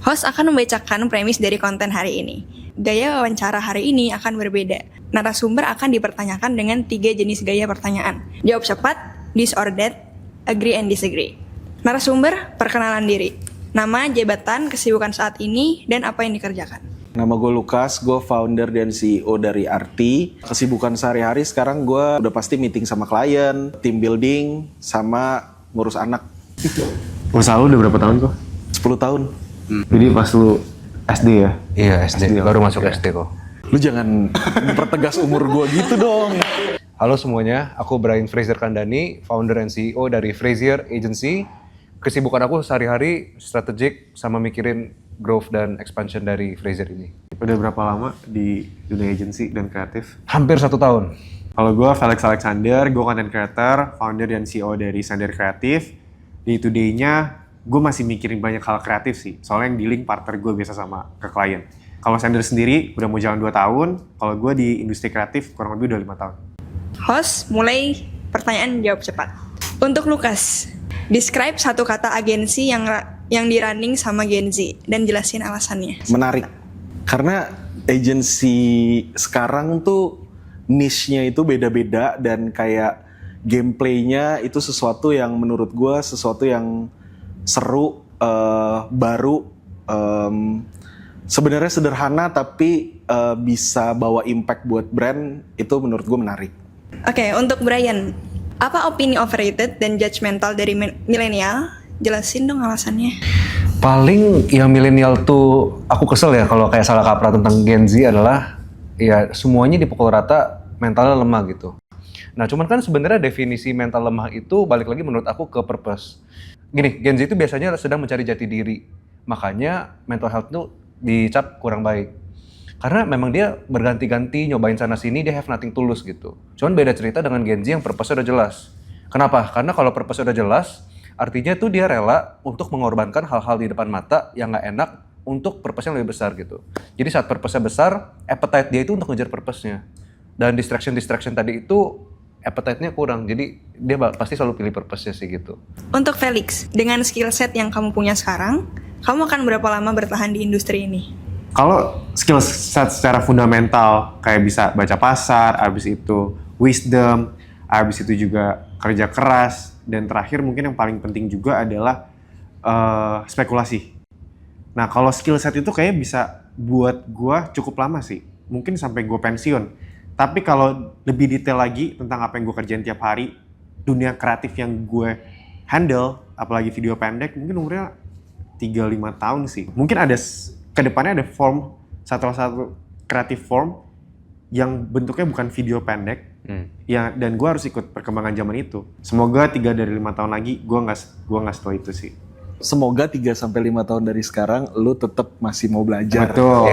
Host akan membacakan premis dari konten hari ini. Gaya wawancara hari ini akan berbeda. Narasumber akan dipertanyakan dengan 3 jenis gaya pertanyaan. Jawab cepat, this or that, agree and disagree. Narasumber, perkenalan diri. Nama, jabatan, kesibukan saat ini, dan apa yang dikerjakan. Nama gue Lukas, gue founder dan CEO dari Arti. Kesibukan sehari-hari sekarang gue udah pasti meeting sama klien, team building, sama ngurus anak. Usaha lu udah berapa tahun kok? 10 tahun. Jadi pas lu SD ya? Iya SD, baru masuk SD kok. Lu jangan mempertegas umur gue gitu dong. Halo semuanya, aku Brian Fraser Kandani, founder and CEO dari Fraser Agency. Kesibukan aku sehari-hari strategik sama mikirin growth dan expansion dari Fraser ini. Udah berapa lama di dunia agency dan kreatif? Hampir 1 tahun. Kalau gue Felix Alexander, gue content creator, founder dan CEO dari Sander Kreatif. Di today-nya gue masih mikirin banyak hal kreatif sih, soalnya yang dealing partner gue biasa sama ke klien. Kalau Sander sendiri udah mau jalan 2 tahun, kalau gue di industri kreatif kurang lebih udah 5 tahun. Host, mulai pertanyaan jawab cepat. Untuk Lukas, describe satu kata agensi yang di-running sama Gen Z dan jelasin alasannya. Menarik. Karena agensi sekarang tuh niche-nya itu beda-beda dan kayak gameplay-nya itu sesuatu yang menurut gue sesuatu yang seru, baru, sebenarnya sederhana tapi bisa bawa impact buat brand, itu menurut gue menarik. Oke, untuk Brian, apa opini overrated dan judgmental dari milenial? Jelasin dong alasannya. Paling yang milenial tuh aku kesel ya kalau kayak salah kaprah tentang Gen Z adalah ya semuanya dipukul rata mentalnya lemah gitu. Nah cuman kan sebenarnya definisi mental lemah itu balik lagi menurut aku ke purpose. Gini, Gen Z itu biasanya sedang mencari jati diri. Makanya mental health itu dicap kurang baik. Karena memang dia berganti-ganti nyobain sana-sini, dia have nothing to lose gitu. Cuman beda cerita dengan Gen Z yang purpose-nya udah jelas. Kenapa? Karena kalau purpose udah jelas, artinya tuh dia rela untuk mengorbankan hal-hal di depan mata yang nggak enak untuk purpose-nya lebih besar gitu. Jadi saat purpose-nya besar, appetite dia itu untuk ngejar purpose-nya. Dan distraction tadi itu appetite-nya kurang, jadi dia pasti selalu pilih purpose-nya sih gitu. Untuk Felix, dengan skill set yang kamu punya sekarang, kamu akan berapa lama bertahan di industri ini? Kalau skill set secara fundamental, kayak bisa baca pasar, abis itu wisdom, abis itu juga kerja keras, dan terakhir mungkin yang paling penting juga adalah spekulasi. Nah kalau skill set itu kayaknya bisa buat gue cukup lama sih, mungkin sampai gue pensiun. Tapi kalau lebih detail lagi tentang apa yang gue kerjain tiap hari, dunia kreatif yang gue handle, apalagi video pendek, mungkin umurnya 3-5 tahun sih. Mungkin ada, kedepannya ada form, satu kreatif form, yang bentuknya bukan video pendek, ya, dan gue harus ikut perkembangan zaman itu. Semoga 3-5 tahun lagi, gue nggak setua itu sih. Semoga 3-5 tahun dari sekarang, lu tetap masih mau belajar. Betul.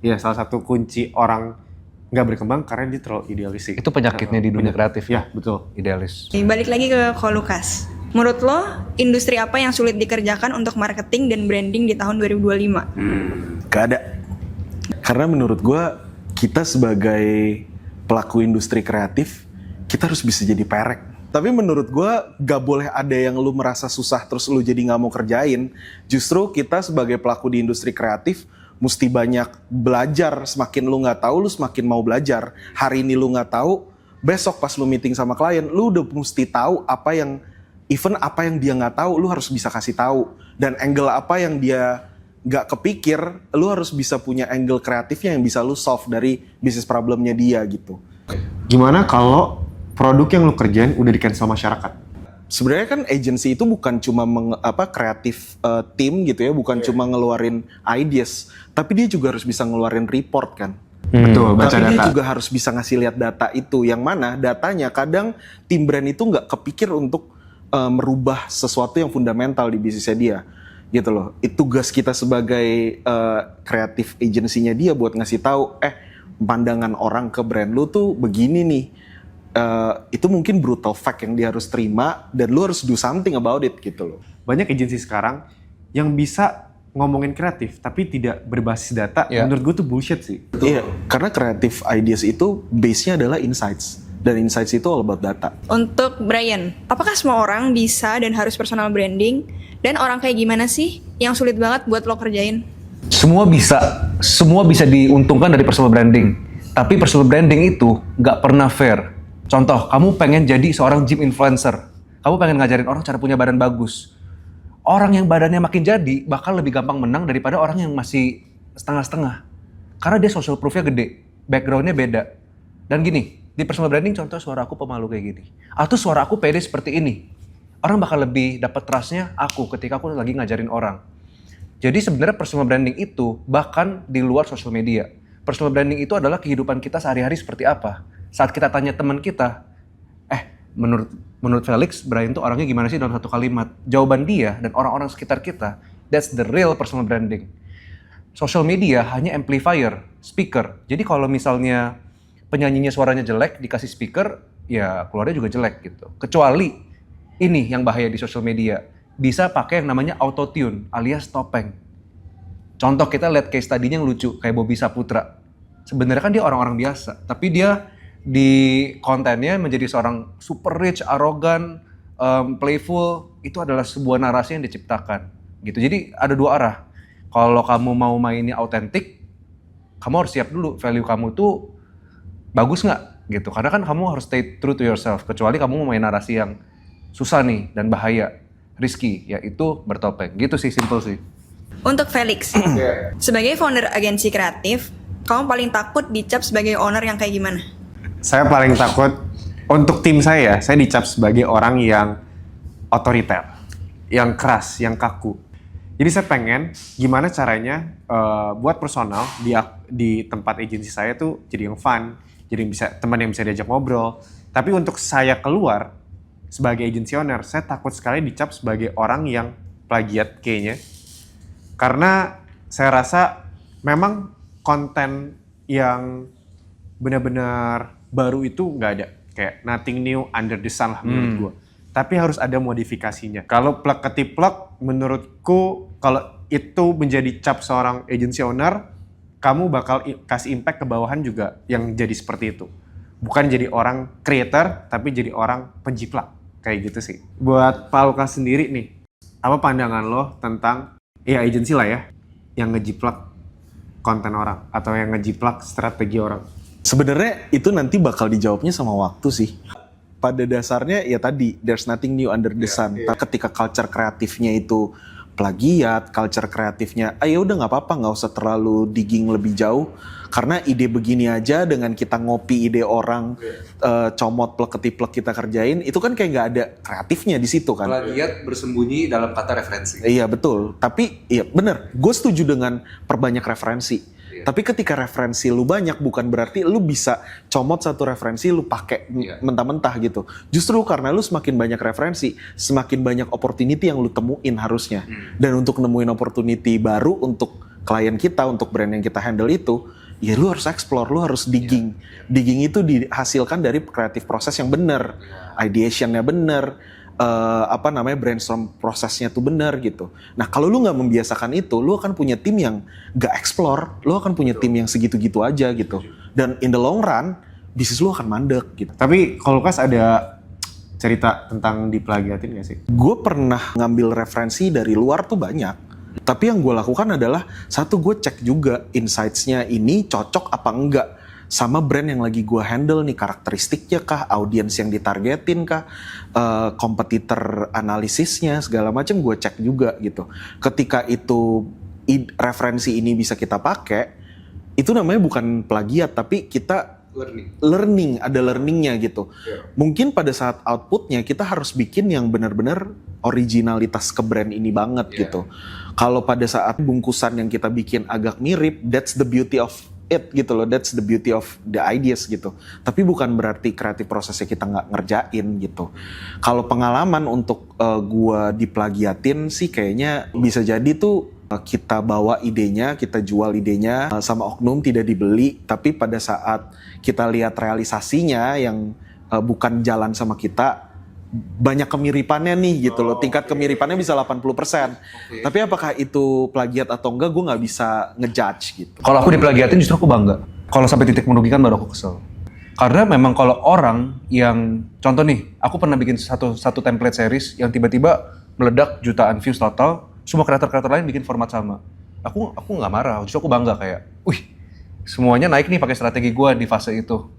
Ya, salah satu kunci orang nggak berkembang karena dia terlalu idealis sih. Itu penyakitnya di dunia kreatif. Ya, betul. Idealis. Balik lagi ke Lukas. Menurut lo, industri apa yang sulit dikerjakan untuk marketing dan branding di tahun 2025? Gak ada. Karena menurut gue, kita sebagai pelaku industri kreatif, kita harus bisa jadi perek. Tapi menurut gue, gak boleh ada yang lu merasa susah terus lu jadi gak mau kerjain. Justru kita sebagai pelaku di industri kreatif, mesti banyak belajar. Semakin lu gak tahu, lu semakin mau belajar. Hari ini lu gak tahu, besok pas lu meeting sama klien, lu udah mesti tahu apa yang dia nggak tahu, lu harus bisa kasih tahu. Dan angle apa yang dia nggak kepikir, lu harus bisa punya angle kreatifnya yang bisa lu solve dari bisnis problemnya dia gitu. Gimana kalau produk yang lu kerjain udah di-cancel masyarakat? Sebenarnya kan agency itu bukan cuma kreatif tim gitu ya, bukan cuma ngeluarin ideas, tapi dia juga harus bisa ngeluarin report kan. Betul, baca tapi data. dia juga harus bisa ngasih lihat data itu, yang mana datanya kadang tim brand itu nggak kepikir untuk merubah sesuatu yang fundamental di bisnisnya dia, gitu loh. Itu tugas kita sebagai kreatif agensinya dia buat ngasih tahu, pandangan orang ke brand lu tuh begini nih. Itu mungkin brutal fact yang dia harus terima dan lu harus do something about it gitu loh. Banyak agensi sekarang yang bisa ngomongin kreatif tapi tidak berbasis data, menurut gue tuh bullshit sih. Iya, karena kreatif ideas itu base-nya adalah insights. Dan insights itu all about data. Untuk Brian, apakah semua orang bisa dan harus personal branding? Dan orang kayak gimana sih yang sulit banget buat lo kerjain? Semua bisa diuntungkan dari personal branding. Tapi personal branding itu nggak pernah fair. Contoh, kamu pengen jadi seorang gym influencer. Kamu pengen ngajarin orang cara punya badan bagus. Orang yang badannya makin jadi bakal lebih gampang menang daripada orang yang masih setengah-setengah. Karena dia social proof-nya gede, background-nya beda. Dan gini, di personal branding contoh suara aku pemalu kayak gini. Atau suara aku pede seperti ini. Orang bakal lebih dapat trust-nya aku ketika aku lagi ngajarin orang. Jadi sebenarnya personal branding itu bahkan di luar social media. Personal branding itu adalah kehidupan kita sehari-hari seperti apa. Saat kita tanya teman kita, menurut Felix, Brian tuh orangnya gimana sih dalam satu kalimat? Jawaban dia dan orang-orang sekitar kita, that's the real personal branding. Social media hanya amplifier, speaker. Jadi kalau misalnya penyanyinya suaranya jelek, dikasih speaker, ya keluarnya juga jelek gitu. Kecuali ini yang bahaya di social media. Bisa pakai yang namanya auto-tune alias topeng. Contoh kita lihat case study-nya yang lucu, kayak Bobby Saputra. Sebenarnya kan dia orang-orang biasa, tapi dia di kontennya menjadi seorang super rich, arogan, playful. Itu adalah sebuah narasi yang diciptakan. Gitu. Jadi ada dua arah. Kalau kamu mau mainnya autentik, kamu harus siap dulu value kamu tuh bagus nggak gitu. Karena kan kamu harus stay true to yourself. Kecuali kamu mau main narasi yang susah nih dan bahaya, risky, yaitu bertopeng. Gitu sih, simple sih. Untuk Felix, sebagai founder agensi kreatif, kamu paling takut dicap sebagai owner yang kayak gimana? Saya paling takut untuk tim saya dicap sebagai orang yang otoriter, yang keras, yang kaku. Jadi saya pengen gimana caranya buat personal di tempat agensi saya tuh jadi yang fun, jadi teman yang bisa diajak ngobrol. Tapi untuk saya keluar sebagai agency owner, saya takut sekali dicap sebagai orang yang plagiat kayaknya. Karena saya rasa memang konten yang benar-benar baru itu nggak ada. Kayak nothing new under the sun lah menurut gue. Tapi harus ada modifikasinya. Kalau plug ketiplek, menurutku kalau itu menjadi cap seorang agency owner, kamu bakal kasih impact ke bawahan juga yang jadi seperti itu. Bukan jadi orang creator, tapi jadi orang penjiplak. Kayak gitu sih. Buat Pak Lukas sendiri nih, apa pandangan lo tentang agensi lah ya, yang ngejiplak konten orang atau yang ngejiplak strategi orang? Sebenarnya itu nanti bakal dijawabnya sama waktu sih. Pada dasarnya ya tadi, there's nothing new under the sun. Ketika culture kreatifnya itu plagiat, culture kreatifnya, ya udah nggak apa-apa, nggak usah terlalu digging lebih jauh. Karena ide begini aja dengan kita ngopi ide orang, comot plek-ketiplek kita kerjain, itu kan kayak nggak ada kreatifnya di situ kan. Plagiat bersembunyi dalam kata referensi. Iya betul, tapi iya bener, gue setuju dengan perbanyak referensi. Tapi ketika referensi lu banyak bukan berarti lu bisa comot satu referensi lu pakai mentah-mentah gitu. Justru karena lu semakin banyak referensi, semakin banyak opportunity yang lu temuin harusnya. Dan untuk nemuin opportunity baru untuk klien kita, untuk brand yang kita handle itu, ya lu harus explore, lu harus digging. Digging itu dihasilkan dari creative proses yang benar, ideationnya benar, brainstorm prosesnya tuh benar gitu. Nah kalau lu nggak membiasakan itu, lu akan punya tim yang nggak explore, lu akan punya tim yang segitu-gitu aja gitu. Dan in the long run, bisnis lu akan mandek gitu. Tapi kalau Lukas ada cerita tentang diplagiatin nggak sih? Gue pernah ngambil referensi dari luar tuh banyak. Tapi yang gue lakukan adalah, satu gue cek juga insights-nya ini cocok apa enggak sama brand yang lagi gue handle nih, karakteristiknya kah, audiens yang ditargetin kah, kompetitor analisisnya, segala macam gue cek juga gitu. Ketika itu referensi ini bisa kita pakai, itu namanya bukan plagiat, tapi kita learning, ada learningnya gitu. Mungkin pada saat outputnya kita harus bikin yang benar-benar originalitas ke brand ini banget gitu. Kalau pada saat bungkusan yang kita bikin agak mirip, that's the beauty of it gitu loh, that's the beauty of the ideas gitu. Tapi bukan berarti kreatif prosesnya kita nggak ngerjain gitu. Kalau pengalaman untuk gua diplagiatin sih kayaknya bisa jadi tuh kita bawa idenya, kita jual idenya sama oknum, tidak dibeli, tapi pada saat kita lihat realisasinya yang bukan jalan sama kita, banyak kemiripannya nih gitu loh. Tingkat kemiripannya bisa 80%. Tapi apakah itu plagiat atau enggak, gue nggak bisa ngejudge gitu. Kalau aku diplagiatin justru aku bangga. Kalau sampai titik merugikan baru aku kesel. Karena memang kalau orang yang, contoh nih, aku pernah bikin satu template series yang tiba-tiba meledak jutaan views total, semua kreator-kreator lain bikin format sama. Aku nggak marah, justru aku bangga kayak, wih, semuanya naik nih pakai strategi gue di fase itu.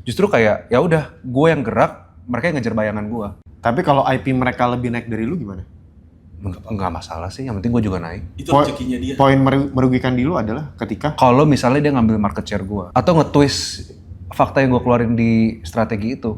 Justru kayak, ya udah, gue yang gerak, mereka yang ngejar bayangan gue. Tapi kalau IP mereka lebih naik dari lu gimana? Nggak masalah sih, yang penting gue juga naik. Itu rezekinya dia. Poin merugikan di lu adalah ketika Kalau misalnya dia ngambil market share gue, atau nge-twist fakta yang gue keluarin di strategi itu,